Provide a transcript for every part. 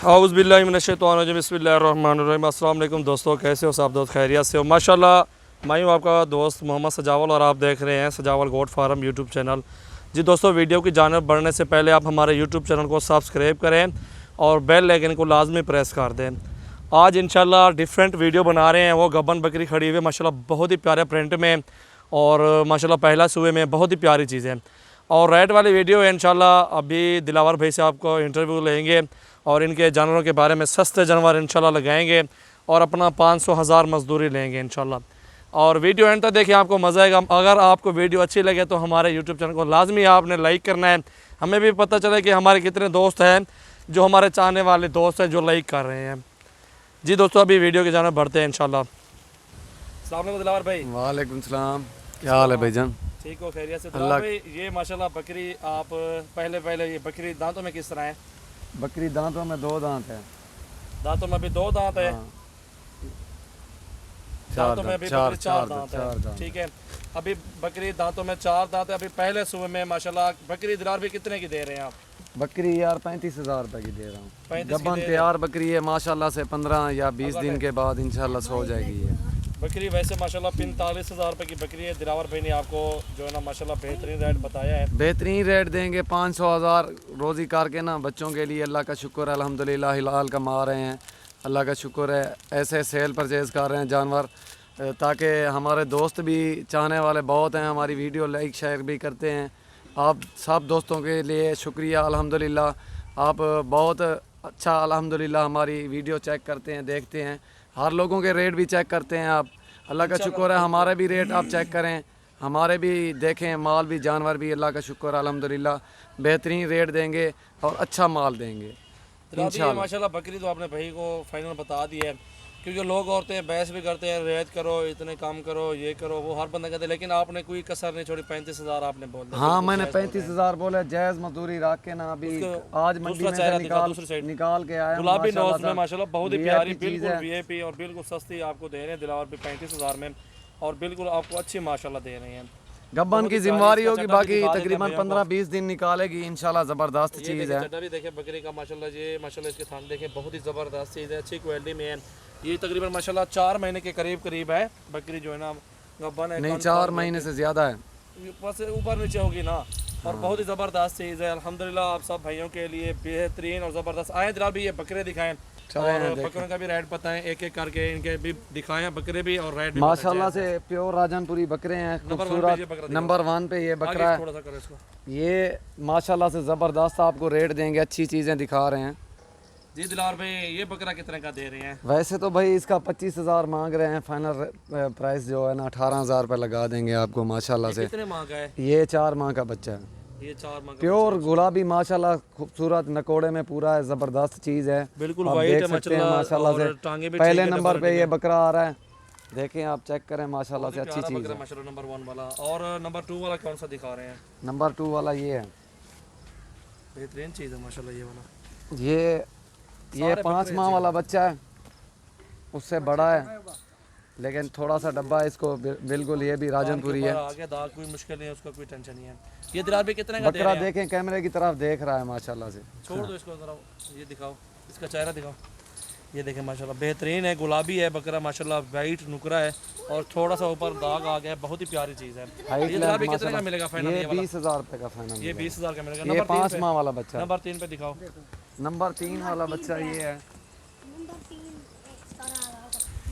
औज़ुबिल्लाहिमिनश्शैतानिर्रजीम बिस्मिल्लाहिर्रहमानिर्रहीम। अस्सलाम वालेकुम दोस्तों, कैसे हो सब दोस्त? खैरियत से हो? माशाल्लाह मैं हूँ आपका दोस्त मोहम्मद सजावल और आप देख रहे हैं सजावल गोट फार्म यूट्यूब चैनल। जी दोस्तों, वीडियो की जानिब बढ़ने से पहले आप हमारे यूट्यूब चैनल को सब्सक्राइब करें और बेल आइकन को लाजमी प्रेस कर दें। आज इंशाल्लाह डिफरेंट वीडियो बना रहे हैं। वो गब्बन बकरी खड़ी हुई है माशाल्लाह, बहुत ही प्यारे प्रिंट में और माशाल्लाह पहला सुबह में बहुत ही प्यारी चीज़ है। और रेट वाली वीडियो है इंशाल्लाह। अभी दिलावर भाई से आपको इंटरव्यू लेंगे और इनके जानवरों के बारे में, सस्ते जानवर इंशाल्लाह लगाएंगे और अपना 500,000 मजदूरी लेंगे इंशाल्लाह। और वीडियो एंड तक देखिए, आपको मज़ा आएगा। अगर आपको वीडियो अच्छी लगे तो हमारे यूट्यूब चैनल को लाजमी आपने लाइक करना है। हमें भी पता चले कि हमारे कितने दोस्त हैं जो हमारे चाहने वाले दोस्त हैं जो लाइक कर रहे हैं। जी दोस्तों, अभी वीडियो की जानिब बढ़ते हैं इंशाल्लाह। अस्सलाम वालेकुम दिलावर भाई। वालेकुम सलाम, क्या हाल है भाईजान? ठीक हो? खैरियत से? दिलावर भाई, ये माशाल्लाह बकरी आप पहले ये बकरी दांतों में किस तरह है? बकरी दांतों में 2 दांत है। दांतों में अभी 2 दांत है। हाँ। दांतों में अभी बकरी 4 दांत चार है। दांत। ठीक है, अभी बकरी दांतों में 4 दांत है। अभी पहले सुबह में माशाल्लाह बकरी दिलार भी कितने की दे रहे हैं आप? बकरी यार 35,000 रुपए की दे रहा हूँ। 35 की गब्बन दे रहे तैयार बकरी है माशाल्लाह से 15 या 20 दिन के बाद इंशाल्लाह सो जाएगी ये बकरी। वैसे माशाल्लाह 45,000 रुपए की बकरी है। दिलावर भाई ने आपको जो है ना माशाल्लाह बेहतरीन रेट बताया है। बेहतरीन रेट देंगे। 500,000 रोज़ी करके ना बच्चों के लिए। अल्लाह का शुक्र है, अल्हम्दुलिल्लाह हिलाल कमा रहे हैं। अल्लाह का शुक्र है, ऐसे सेल परचेज़ कर रहे हैं जानवर, ताकि हमारे दोस्त भी चाहने वाले बहुत हैं, हमारी वीडियो लाइक शेयर भी करते हैं। आप सब दोस्तों के लिए शुक्रिया अल्हम्दुलिल्लाह। आप बहुत अच्छा अल्हम्दुलिल्लाह हमारी वीडियो चेक करते हैं, देखते हैं। हर लोगों के रेट भी चेक करते हैं आप। अल्लाह का शुक्र है, हमारे भी रेट आप चेक करें, हमारे भी देखें, माल भी जानवर भी अल्लाह का शुक्र अल्हम्दुलिल्लाह बेहतरीन रेट देंगे और अच्छा माल देंगे इंशाल्लाह। माशाल्लाह बकरी तो आपने भाई को फाइनल बता दी है, क्योंकि लोग औरतें बहस भी करते हैं, रियायत करो, इतने काम करो, ये करो, वो हर बंदा कहते हैं, लेकिन आपने कोई कसर नहीं छोड़ी। 35,000 आपने बोल दिया। हाँ, मैंने 35,000 बोला। जायज़ मजदूरी रख के ना अभी आज मंडी में से निकाल के आया हूं। गुलाबी नोज में माशाल्लाह बहुत ही प्यारी, चीज़ बिल्कुल है। वीआईपी और बिल्कुल सस्ती आपको दे रहे हैं दिलावर भी 35,000 में, और बिल्कुल आपको अच्छी माशाल्लाह दे रहे हैं। गब्बन की जिम्मेवारी होगी, बाकी तकरीबन 15-20 दिन निकालेगी इंशाल्लाह। ज़बरदस्त चीज़ है। चड्डा भी देखें बकरी का माशाल्लाह, ये माशाल्लाह इसके थान देखें, बहुत ही ज़बरदस्त चीज़ है, अच्छी क्वालिटी में है। ये तकरीबन माशाल्लाह 4 महीने के करीब है बकरी जो है ना गब्बन है। नहीं, 4 महीने से ज़्यादा है, बस ऊपर नीचे होगी ना। और बहुत ही ज़बरदस्त चीज़ है अल्हम्दुलिल्लाह। आप सब भाइयों के लिए बेहतरीन और ज़बरदस्त। आए दिलार भी ये बकरे दिखाएं और बकरों का भी रेट बताएं, एक एक करके इनके भी दिखाएं बकरे भी और रेट भी माशाल्लाह से प्योर राजनपुरी बकरे हैं, खूबसूरत। नंबर 1 पे ये बकरा है। थोड़ा सा करो इसको। ये माशाल्लाह से ज़बरदस्त आपको रेट देंगे, अच्छी चीज़ें दिखा रहे हैं। जी दिलार भाई, ये बकरा कितने का दे रहे हैं? वैसे तो भाई इसका 25,000 मांग रहे हैं। फाइनल प्राइस जो है ना 18,000 रुपये लगा देंगे आपको माशाल्लाह से। कितने माह का है? ये 4 माह का बच्चा है। ये 4 माह का प्योर गुलाबी माशाल्लाह, खूबसूरत नकोड़े में पूरा है, ज़बरदस्त चीज़ है। बिल्कुल आप वाइट देख है सकते हैं माशाल्लाह से। पहले नंबर पे ये बकरा आ रहा है, देखें आप चेक करें माशाल्लाह से, अच्छी चीज़ है माशाल्लाह। नंबर 1 वाला और नंबर 2 वाला कौन सा दिखा रहे हैं? नंबर 2 वाला ये है, बेहतरीन चीज़ है माशाल्लाह ये वाला। ये 5 माह वाला बच्चा है, उससे बड़ा है लेकिन थोड़ा सा डब्बा है इसको। बिल्कुल ये भी राजनपुरी है। आगे दाग कोई मुश्किल नहीं है, उसका कोई टेंशन नहीं है। ये दिलार भी कितने का दे बकरा रहे हैं? देखें, कैमरे की तरफ देख रहा है माशाल्लाह से। छोड़ दो इसको जरा, ये दिखाओ, इसका चेहरा दिखाओ। ये देखें माशाल्लाह बेहतरीन है, गुलाबी है बकरा माशाल्लाह, वाइट नुकरा है और थोड़ा सा ऊपर दाग आ गया है, बहुत ही प्यारी चीज़ है। ये दिलार भी कितने का मिलेगा फाइनल? ये 20,000 रुपये का फाइनल। ये 20,000 का मिलेगा। ये नंबर 5 माह वाला बच्चा। नंबर 3 पे दिखाओ। नंबर 3 वाला बच्चा ये है।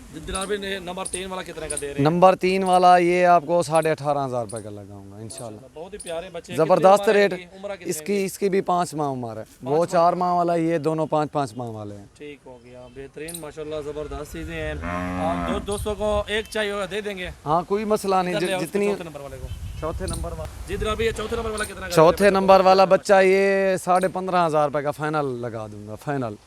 दिलार भी नंबर 3 वाला कितने का दे रहे हैं? नंबर 3 वाला ये आपको 18,500 रुपये का लगाऊंगा इंशाल्लाह। बहुत ही प्यारे बच्चे, ज़बरदस्त रेट। उम्र कितनी? इसकी भी 5 माह उम्र है। वो 4 माह वाला, ये दोनों 5-5 माह वाले हैं। ठीक हो गया, बेहतरीन माशाल्लाह, ज़बरदस्त चीज़ें हैं। आप दोस्तों को एक चाहिए होगा दे देंगे, हाँ, कोई मसला नहीं। जितनी चौथे नंबर वाले को। चौथे नंबर वाला, जी दिलार भी ये चौथे नंबर वाला कितना का? चौथे नंबर वाला बच्चा ये 15,500 रुपये का फाइनल लगा दूंगा। फाइनल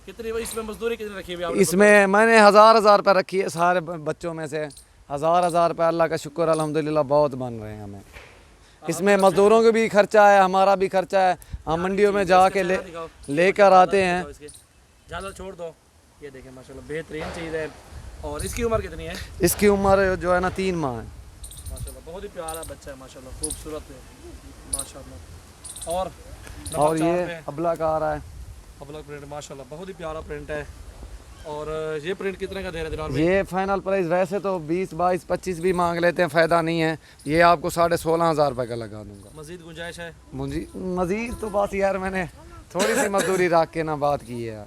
कितनी इसमें मजदूरी कितनी रखी हुई है आपने? इसमें मैंने 1,000 रुपये रखी है सारे बच्चों में से। 1,000 रुपये अल्लाह का शुक्र अल्हम्दुलिल्लाह बहुत बन रहे हैं हमें। इसमें मजदूरों का भी खर्चा है, हमारा भी खर्चा है। हम मंडियों में जाके लेकर आते हैं। ज़्यादा छोड़ दो। ये देखें माशाल्लाह बेहतरीन चीज़ है। और इसकी उम्र कितनी है? इसकी उम्र जो है ना 3 माह है माशाल्लाह, बहुत ही प्यारा बच्चा है माशाल्लाह, खूबसूरत है माशाल्लाह। और ये अबला का आ रहा है। अबलग प्रिंट माशाल्लाह बहुत ही प्यारा प्रिंट है। और ये प्रिंट कितने का दे रहे हैं दिलार भाई? ये फाइनल प्राइस वैसे तो 20, 22, 25 भी मांग लेते हैं, फ़ायदा नहीं है। ये आपको 16,500 रुपये का लगा दूंगा। मजीद गुंजाइश है? मजीद तो बस यार मैंने थोड़ी सी मजदूरी रख के ना बात की है यार।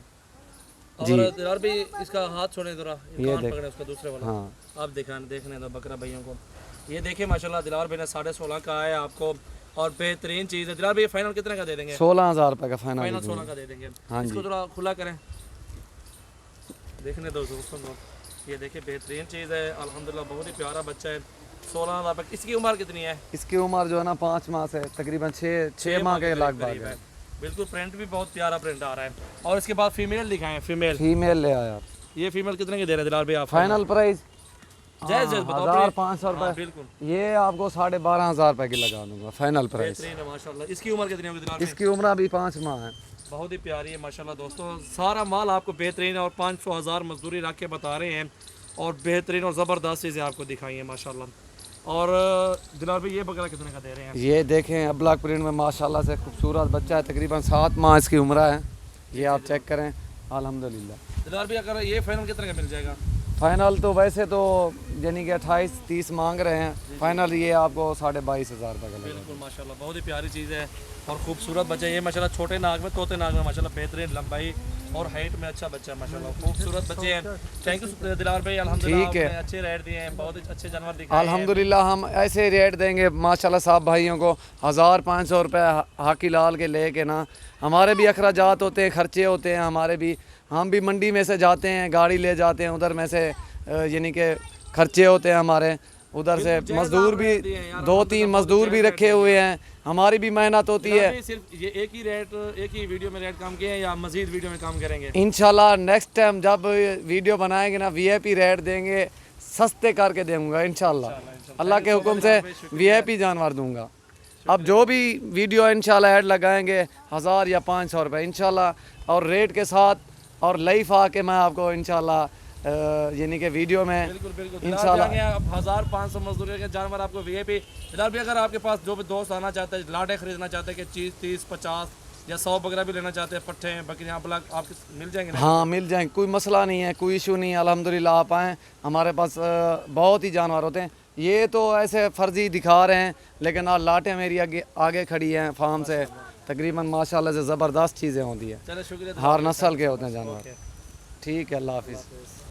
और दिलार भाई इसका हाथ छोड़े जरा, ये कान देख। पकड़े उसका दूसरे वाला। हाँ आप देखने दो बकरा भाइयों को। ये देखिए माशाल्लाह दिलार भाई ने 16.5 का है आपको, और बेहतरीन चीज़ है। दिलार भाई फाइनल कितने का दे देंगे? 16,000 रुपये का फाइनल। फाइनल 16 का दे देंगे। हाँ इसको जी। थोड़ा खुला करें, देखने दो दोस्तों को। ये देखिए बेहतरीन चीज़ है अल्हम्दुलिल्लाह, बहुत ही प्यारा बच्चा है। 16,000 रुपये। इसकी उम्र कितनी है? इसकी उम्र जो है ना 5 माह से तकरीबन 6 माह के लगभग करीब है। बिल्कुल प्रिंट भी बहुत प्यारा प्रिंट आ रहा है। और इसके बाद फीमेल दिखाएं, फीमेल। फीमेल ले आया आप। ये फीमेल कितने के दे रहे हैं दिलार भाई आप? फाइनल प्राइस जायज़ बताओ। 1,500 हाँ, रुपये। बिल्कुल ये आपको 12,500 रुपये की लगा दूंगा फाइनल प्राइस। बेहतरीन है माशाल्लाह। इसकी उम्र कितनी होगी दिलार भाई? इसकी उम्र अभी 5 माह है। बहुत ही प्यारी है माशाल्लाह दोस्तों। सारा माल आपको बेहतरीन है और 500,000 मजदूरी रख के बता रहे हैं, और बेहतरीन और ज़बरदस्त चीज़ें आपको दिखाई हैं माशाल्लाह। और दिलार भाई ये बकरा कितने का दे रहे हैं? ये देखें अब्लॉक प्रिंट में माशाल्लाह से खूबसूरत बच्चा है, तकरीबन 7 माह इसकी उम्र है। ये आप चेक करें अल्हम्दुलिल्लाह। दिलार भाई अगर ये फाइनल कितने का मिल जाएगा? फाइनल तो वैसे तो यानी कि 28-30 मांग रहे हैं, फाइनल ये आपको 22,500 रुपये का लगेगा। बिल्कुल माशाल्लाह बहुत ही प्यारी चीज़ है और खूबसूरत बच्चा है ये माशाल्लाह। छोटे नाग में, तोते नाग में माशाल्लाह बेहतरीन लंबाई और हाइट में अच्छा बच्चा है माशाल्लाह। खूबसूरत बच्चे हैं। थैंक यू दिलार भाई, अल्हम्दुलिल्लाह ठीक है। आपने अच्छे रेट दिए हैं, बहुत ही अच्छे जानवर दिखाए हैं। अल्हम्दुलिल्लाह हम ऐसे रेट देंगे माशाल्लाह साहब भाइयों को। 1,500 रुपये हाकी लाल के लेके ना, हमारे भी अखराजात होते हैं, खर्चे होते हैं हमारे भी। हम भी मंडी में से जाते हैं, गाड़ी ले जाते हैं, उधर में से यानी कि खर्चे होते हैं हमारे। उधर से मज़दूर भी 2-3 मज़दूर भी रखे हुए हैं, हमारी भी मेहनत होती है। दिलार भाई सिर्फ ये एक ही रेट, एक ही वीडियो में रेट काम किए हैं या मजीद वीडियो में काम करेंगे? इंशाल्लाह नेक्स्ट टाइम जब वीडियो बनाएंगे ना VIP रेट देंगे, सस्ते करके दूंगा इंशाल्लाह। अल्लाह के हुक्म से VIP जानवर दूंगा। अब जो भी वीडियो इंशाल्लाह ऐड लगाएंगे 1,000 या 500 रुपये इंशाल्लाह, और रेट के साथ और लाइव आके मैं आपको इंशाल्लाह यानी कि वीडियो में बिल्कुल बिल्कुल इंशाल्लाह। अब 1,500 मजदूरी के जानवर आपको VIP। दिलार भी अगर आपके पास जो भी दोस्त आना चाहते हैं, लाटे खरीदना चाहते हैं कि चीज़ 30, 50 या 100 बकरा भी लेना चाहते हैं, पट्ठे बकरियाँ ब्लॉक आपके मिल जाएंगे ना? हाँ मिल जाएंगे, कोई मसला नहीं है, कोई इशू नहीं है अल्हम्दुलिल्लाह। आप आएँ, हमारे पास बहुत ही जानवर होते हैं। ये तो ऐसे फर्जी दिखा रहे हैं, लेकिन लाटें मेरी आगे खड़ी हैं फार्म से, तकरीबन माशाल्लाह से ज़बरदस्त चीज़ें होती है। चलो शुक्रिया। हर नस्ल के होते हैं जानवर। ठीक है, अल्लाह हाफिज़।